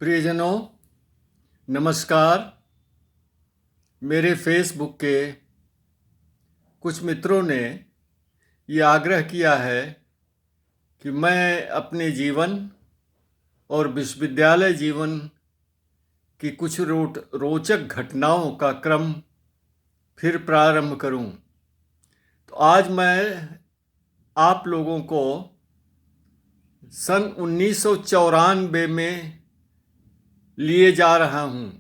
प्रियजनों, नमस्कार। मेरे फेसबुक के कुछ मित्रों ने ये आग्रह किया है कि मैं अपने जीवन और विश्वविद्यालय जीवन की कुछ रोचक घटनाओं का क्रम फिर प्रारंभ करूं। तो आज मैं आप लोगों को सन 1994 में लिए जा रहा हूं।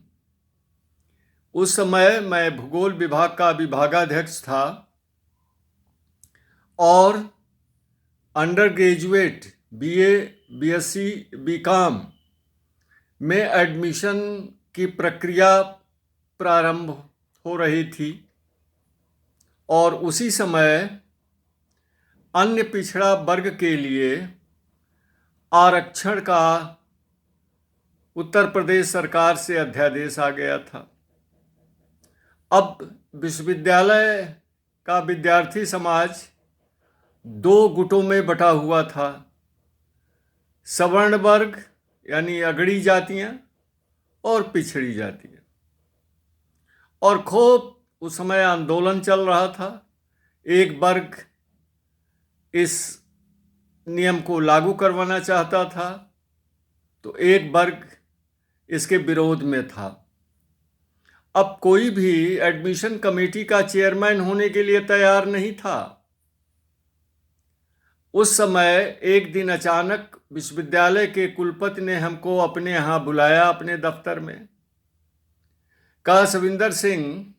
उस समय मैं भूगोल विभाग का विभागाध्यक्ष था और undergraduate BA, BSc, BCom में एडमिशन की प्रक्रिया प्रारंभ हो रही थी और उसी समय अन्य पिछड़ा वर्ग के लिए आरक्षण का उत्तर प्रदेश सरकार से अध्यादेश आ गया था। अब विश्वविद्यालय का विद्यार्थी समाज दो गुटों में बटा हुआ था। सवर्ण वर्ग यानी अगड़ी जातियां और पिछड़ी जातियां, और खूब उस समय आंदोलन चल रहा था। एक वर्ग इस नियम को लागू करवाना चाहता था तो एक वर्ग इसके विरोध में था। अब कोई भी एडमिशन कमेटी का चेयरमैन होने के लिए तैयार नहीं था। उस समय एक दिन अचानक विश्वविद्यालय के कुलपति ने हमको अपने यहाँ बुलाया, अपने दफ्तर में। कहा, सविंदर सिंह,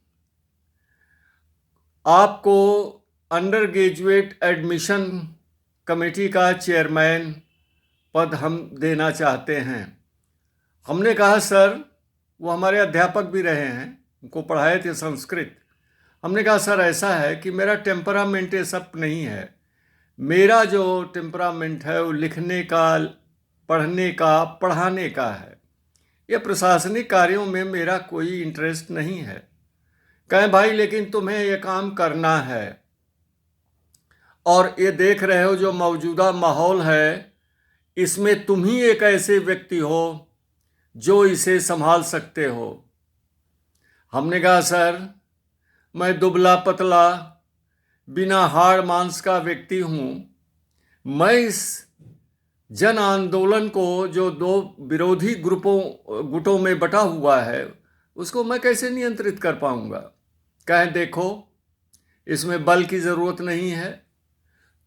आपको अंडर ग्रेजुएट एडमिशन कमेटी का चेयरमैन पद हम देना चाहते हैं। हमने कहा, सर, वो हमारे अध्यापक भी रहे हैं, उनको पढ़ाए थे संस्कृत। हमने कहा, सर, ऐसा है कि मेरा टेम्परामेंट ये सब नहीं है। मेरा जो टेम्परामेंट है वो लिखने का, पढ़ने का, पढ़ाने का है। ये प्रशासनिक कार्यों में मेरा कोई इंटरेस्ट नहीं है। कहें, भाई, लेकिन तुम्हें ये काम करना है और ये देख रहे हो जो मौजूदा माहौल है, इसमें तुम ही एक ऐसे व्यक्ति हो जो इसे संभाल सकते हो। हमने कहा, सर, मैं दुबला पतला, बिना हाड़ मांस का व्यक्ति हूँ। मैं इस जन आंदोलन को, जो दो विरोधी गुटों में बटा हुआ है, उसको मैं कैसे नियंत्रित कर पाऊंगा। कहें, देखो, इसमें बल की ज़रूरत नहीं है।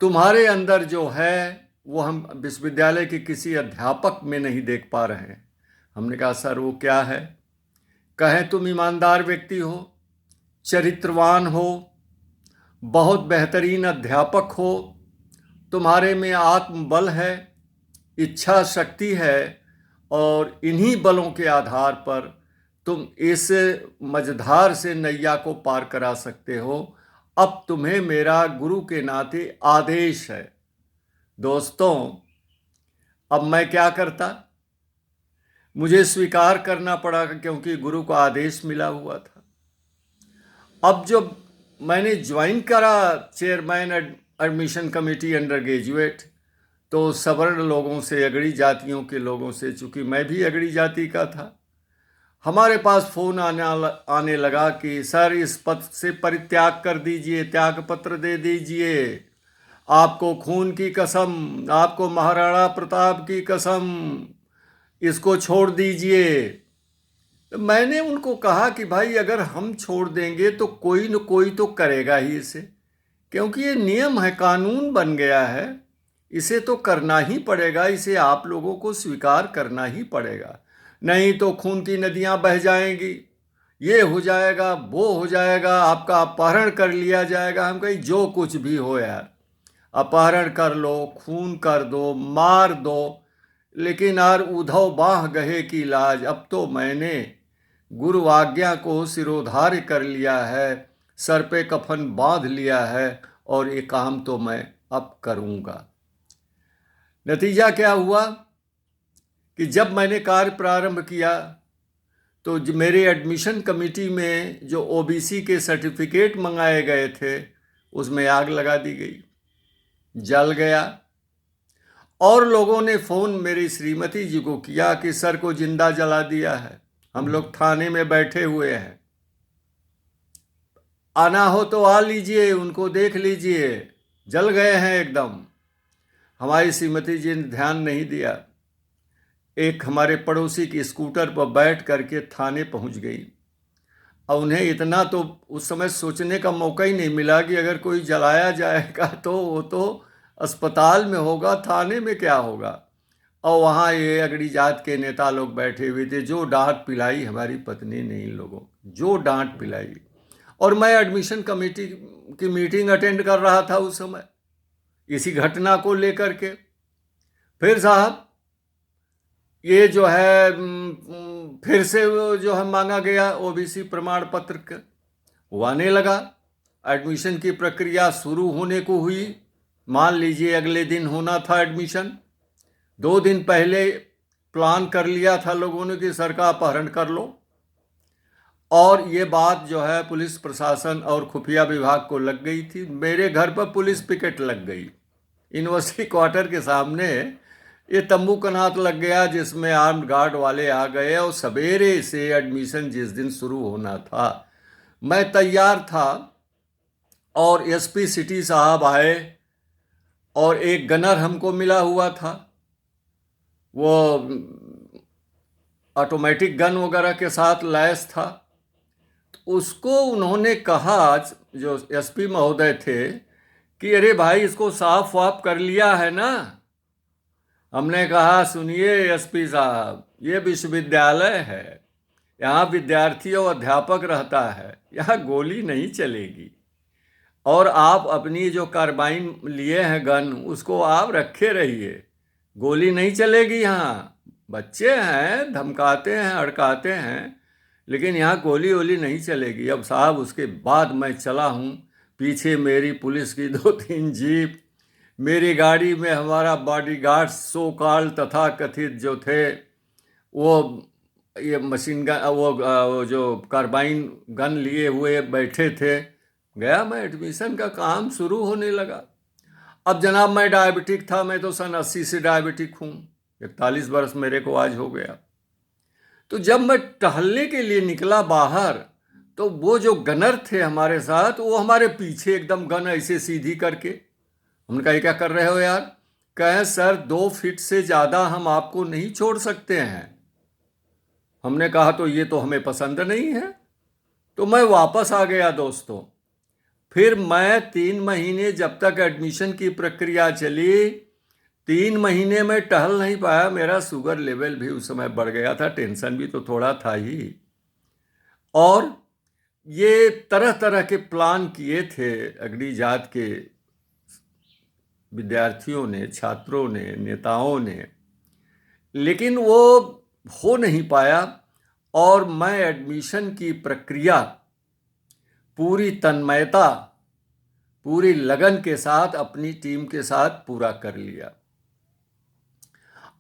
तुम्हारे अंदर जो है वो हम विश्वविद्यालय के किसी अध्यापक में नहीं देख पा रहे हैं। हमने कहा, सर, वो क्या है। कहें, तुम ईमानदार व्यक्ति हो, चरित्रवान हो, बहुत बेहतरीन अध्यापक हो, तुम्हारे में आत्मबल है, इच्छा शक्ति है, और इन्हीं बलों के आधार पर तुम इस मझधार से नैया को पार करा सकते हो। अब तुम्हें मेरा गुरु के नाते आदेश है। दोस्तों, अब मैं क्या करता, मुझे स्वीकार करना पड़ा क्योंकि गुरु का आदेश मिला हुआ था। अब जब मैंने ज्वाइन करा chairman admission committee under graduate, तो सवर्ण लोगों से, अगड़ी जातियों के लोगों से, चूँकि मैं भी अगड़ी जाति का था, हमारे पास फ़ोन आने लगा कि सर, इस पद से परित्याग कर दीजिए, त्याग पत्र दे दीजिए, आपको खून की कसम, आपको महाराणा प्रताप की कसम, इसको छोड़ दीजिए। तो मैंने उनको कहा कि भाई, अगर हम छोड़ देंगे तो कोई न कोई तो करेगा ही इसे, क्योंकि ये नियम है, कानून बन गया है, इसे तो करना ही पड़ेगा, इसे आप लोगों को स्वीकार करना ही पड़ेगा। नहीं तो खून की नदियां बह जाएंगी, ये हो जाएगा, वो हो जाएगा, आपका अपहरण कर लिया जाएगा। हम कहीं जो कुछ भी हो यार, अपहरण कर लो, खून कर दो, मार दो, लेकिन यार उधव बाह गहे की लाज। अब तो मैंने गुरु आज्ञा को सिरोधार्य कर लिया है, सर पे कफन बांध लिया है, और ये काम तो मैं अब करूँगा। नतीजा क्या हुआ कि जब मैंने कार्य प्रारंभ किया तो मेरे एडमिशन कमेटी में जो ओबीसी के सर्टिफिकेट मंगाए गए थे, उसमें आग लगा दी गई, जल गया। और लोगों ने फ़ोन मेरी श्रीमती जी को किया कि सर को जिंदा जला दिया है, हम लोग थाने में बैठे हुए हैं, आना हो तो आ लीजिए, उनको देख लीजिए, जल गए हैं एकदम। हमारी श्रीमती जी ने ध्यान नहीं दिया, एक हमारे पड़ोसी की स्कूटर पर बैठ करके थाने पहुंच गई। और उन्हें इतना तो उस समय सोचने का मौका ही नहीं मिला कि अगर कोई जलाया जाएगा तो वो तो अस्पताल में होगा, थाने में क्या होगा। और वहाँ ये अगड़ी जात के नेता लोग बैठे हुए थे, जो डांट पिलाई हमारी पत्नी ने इन लोगों, जो डांट पिलाई। और मैं एडमिशन कमेटी की मीटिंग अटेंड कर रहा था उस समय इसी घटना को लेकर के। फिर साहब ये जो है फिर से वो जो है मांगा गया ओबीसी प्रमाण पत्र का, वो आने लगा। एडमिशन की प्रक्रिया शुरू होने को हुई, मान लीजिए अगले दिन होना था एडमिशन। 2 दिन पहले प्लान कर लिया था लोगों ने कि सर का अपहरण कर लो। और ये बात जो है पुलिस प्रशासन और खुफिया विभाग को लग गई थी। मेरे घर पर पुलिस पिकेट लग गई, यूनिवर्सिटी क्वार्टर के सामने ये तंबू कनात लग गया, जिसमें आर्म्ड गार्ड वाले आ गए। और सवेरे से एडमिशन जिस दिन शुरू होना था मैं तैयार था, और एसपी सिटी साहब आए और एक गनर हमको मिला हुआ था, वो ऑटोमेटिक गन वगैरह के साथ लैस था। तो उसको उन्होंने कहा, जो एसपी महोदय थे, कि अरे भाई इसको साफ वाफ कर लिया है ना। हमने कहा सुनिए एसपी साहब, ये विश्वविद्यालय है, यहाँ विद्यार्थी और अध्यापक रहता है, यहाँ गोली नहीं चलेगी। और आप अपनी जो कार्बाइन लिए हैं गन, उसको आप रखे रहिए, गोली नहीं चलेगी यहाँ। बच्चे हैं, धमकाते हैं, अड़काते हैं, लेकिन यहाँ गोली वोली नहीं चलेगी। अब साहब उसके बाद मैं चला हूँ, पीछे मेरी पुलिस की 2-3 जीप, मेरी गाड़ी में हमारा बॉडीगार्ड सो कॉल्ड तथा कथित जो थे, वो ये मशीन गन, वो जो कार्बाइन गन लिए हुए बैठे थे। गया मैं, एडमिशन का काम शुरू होने लगा। अब जनाब मैं डायबिटिक था, मैं तो सन 80 से डायबिटिक हूँ, 41 वर्ष मेरे को आज हो गया। तो जब मैं टहलने के लिए निकला बाहर, तो वो जो गनर थे हमारे साथ, वो हमारे पीछे एकदम गन ऐसे सीधी करके। हमने कहा क्या कर रहे हो यार? कहें सर 2 फीट से ज़्यादा हम आपको नहीं छोड़ सकते हैं। हमने कहा तो ये तो हमें पसंद नहीं है। तो मैं वापस आ गया दोस्तों। फिर मैं 3 महीने, जब तक एडमिशन की प्रक्रिया चली, 3 महीने में टहल नहीं पाया। मेरा शुगर लेवल भी उस समय बढ़ गया था, टेंशन भी तो थोड़ा था ही। और ये तरह तरह के प्लान किए थे अगड़ी जात के विद्यार्थियों ने, छात्रों ने, नेताओं ने, लेकिन वो हो नहीं पाया। और मैं एडमिशन की प्रक्रिया पूरी तन्मयता, पूरी लगन के साथ अपनी टीम के साथ पूरा कर लिया।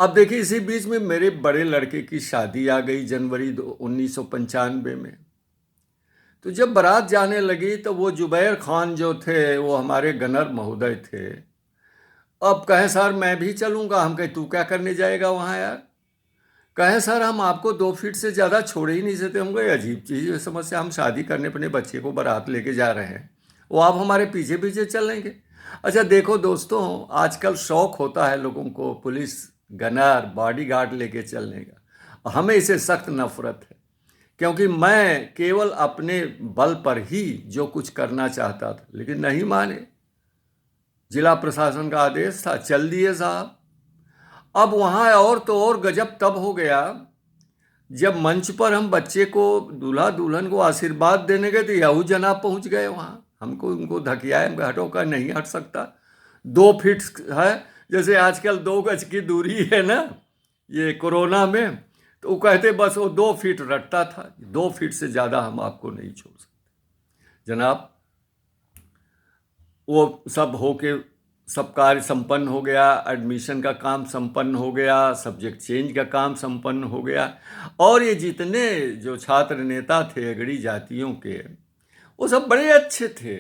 अब देखिए इसी बीच में मेरे बड़े लड़के की शादी आ गई जनवरी 1995 में। तो जब बारात जाने लगी तो वो जुबैर खान जो थे, वो हमारे गनर महोदय थे। अब कहे सर मैं भी चलूँगा। हम कहे तू क्या करने जाएगा वहाँ यार? कहे सर हम आपको 2 फीट से ज़्यादा छोड़ ही नहीं सकते। हम कहे अजीब चीज़ समस्या, हम शादी करने अपने बच्चे को बारात लेके जा रहे हैं, वो आप हमारे पीछे पीछे चलेंगे? अच्छा देखो दोस्तों, आजकल शौक होता है लोगों को पुलिस, गनर, बॉडीगार्ड लेके चलने का। हमें इसे सख्त नफरत है, क्योंकि मैं केवल अपने बल पर ही जो कुछ करना चाहता था, लेकिन नहीं माने। जिला प्रशासन का आदेश था, चल दिए साहब। अब वहाँ और तो और गजब तब हो गया, जब मंच पर हम बच्चे को, दूल्हा दुल्हन को आशीर्वाद देने गए, तो याहू जनाब पहुँच गए वहाँ। हमको उनको धकियाए, हम हटो का नहीं हट सकता, 2 फीट है, जैसे आजकल 2 गज की दूरी है ना ये कोरोना में। तो वो कहते बस वो 2 फीट रटता था, 2 फीट से ज़्यादा हम आपको नहीं छोड़ सकते जनाब। वो सब हो के सब कार्य संपन्न हो गया, एडमिशन का काम संपन्न हो गया, सब्जेक्ट चेंज का काम संपन्न हो गया। और ये जितने जो छात्र नेता थे अगड़ी जातियों के, वो सब बड़े अच्छे थे,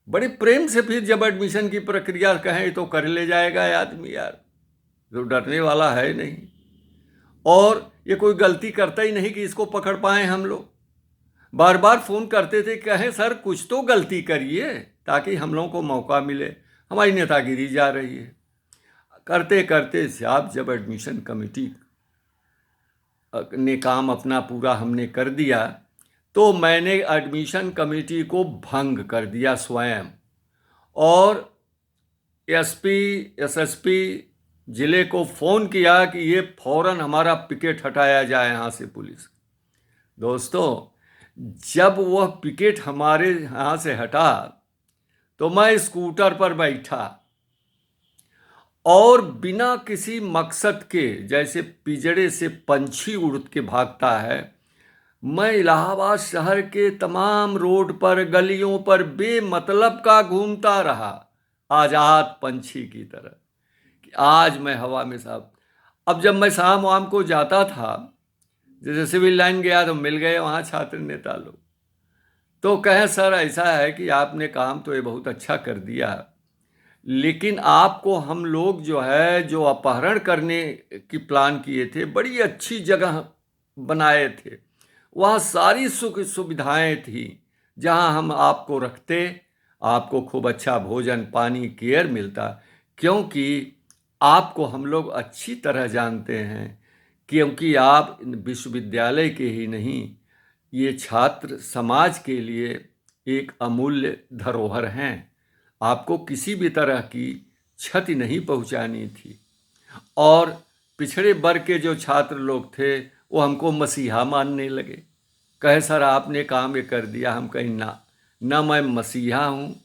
बड़े प्रेम से। फिर जब एडमिशन की प्रक्रिया कहें तो कर ले जाएगा आदमी यार, तो डरने वाला है नहीं, और ये कोई गलती करता ही नहीं कि इसको पकड़ पाए हम लोग। बार बार फ़ोन करते थे, कहें सर कुछ तो गलती करिए ताकि हम लोगों को मौका मिले, हमारी नेतागिरी जा रही है। करते करते साहब जब एडमिशन कमेटी ने काम अपना पूरा हमने कर दिया, तो मैंने एडमिशन कमेटी को भंग कर दिया स्वयं, और एसपी एसएसपी जिले को फ़ोन किया कि ये फौरन हमारा पिकेट हटाया जाए यहाँ से पुलिस। दोस्तों, जब वह पिकेट हमारे यहाँ से हटा तो मैं स्कूटर पर बैठा और बिना किसी मकसद के, जैसे पिंजड़े से पंछी उड़ के भागता है, मैं इलाहाबाद शहर के तमाम रोड पर, गलियों पर बेमतलब का घूमता रहा, आज़ाद पंछी की तरह कि आज मैं हवा में साहब। अब जब मैं शाम वाम को जाता था, जैसे सिविल लाइन गया तो मिल गए वहाँ छात्र नेता लोग, तो कहें सर ऐसा है कि आपने काम तो ये बहुत अच्छा कर दिया, लेकिन आपको हम लोग जो अपहरण करने की प्लान किए थे, बड़ी अच्छी जगह बनाए थे, वहाँ सारी सुख सुविधाएं थी, जहाँ हम आपको रखते, आपको खूब अच्छा भोजन पानी केयर मिलता, क्योंकि आपको हम लोग अच्छी तरह जानते हैं, क्योंकि आप विश्वविद्यालय के ही नहीं, ये छात्र समाज के लिए एक अमूल्य धरोहर हैं। आपको किसी भी तरह की क्षति नहीं पहुंचानी थी। और पिछड़े वर्ग के जो छात्र लोग थे वो हमको मसीहा मानने लगे, कहे सर आपने काम ये कर दिया। हम कहीं ना मैं मसीहा हूँ,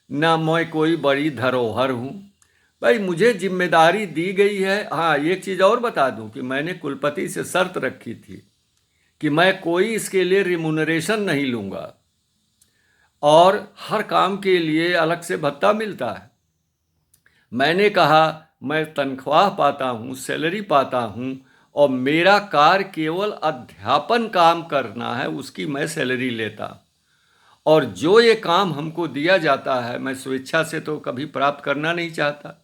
ना मैं कोई बड़ी धरोहर हूँ। भाई मुझे जिम्मेदारी दी गई है। हाँ, एक चीज़ और बता दूँ कि मैंने कुलपति से शर्त रखी थी कि मैं कोई इसके लिए रिम्यूनरेशन नहीं लूँगा, और हर काम के लिए अलग से भत्ता मिलता है। मैंने कहा मैं तनख्वाह पाता हूँ, सैलरी पाता हूँ, और मेरा कार्य केवल अध्यापन काम करना है, उसकी मैं सैलरी लेता। और जो ये काम हमको दिया जाता है, मैं स्वेच्छा से तो कभी प्राप्त करना नहीं चाहता,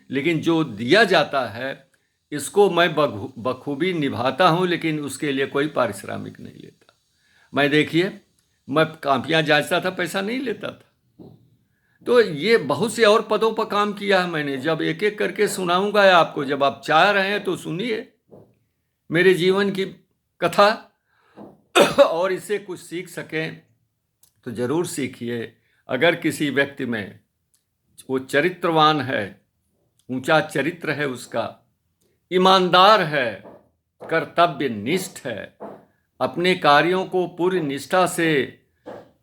लेकिन जो दिया जाता है इसको मैं बखूबी निभाता हूँ, लेकिन उसके लिए कोई पारिश्रमिक नहीं लेता। मैं देखिए, मैं कापियाँ जांचता था, पैसा नहीं लेता था। तो ये बहुत से और पदों पर काम किया है मैंने। जब एक एक करके सुनाऊंगा आपको, जब आप चाह रहे हैं तो सुनिए मेरे जीवन की कथा, और इससे कुछ सीख सकें तो ज़रूर सीखिए। अगर किसी व्यक्ति में वो चरित्रवान है, ऊंचा चरित्र है उसका, ईमानदार है, कर्तव्यनिष्ठ है, अपने कार्यों को पूरी निष्ठा से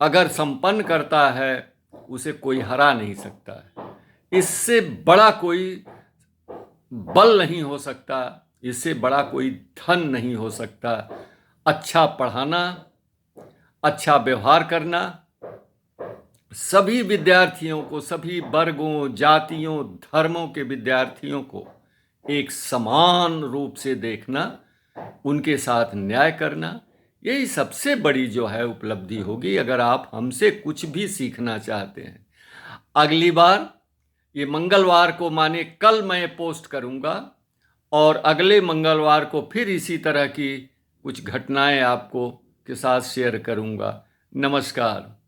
अगर संपन्न करता है, उसे कोई हरा नहीं सकता है। इससे बड़ा कोई बल नहीं हो सकता, इससे बड़ा कोई धन नहीं हो सकता। अच्छा पढ़ाना, अच्छा व्यवहार करना, सभी विद्यार्थियों को, सभी वर्गों, जातियों, धर्मों के विद्यार्थियों को एक समान रूप से देखना, उनके साथ न्याय करना, यही सबसे बड़ी उपलब्धि होगी अगर आप हमसे कुछ भी सीखना चाहते हैं। अगली बार, ये मंगलवार को माने कल मैं पोस्ट करूंगा, और अगले मंगलवार को फिर इसी तरह की कुछ घटनाएं आपको के साथ शेयर करूंगा। नमस्कार।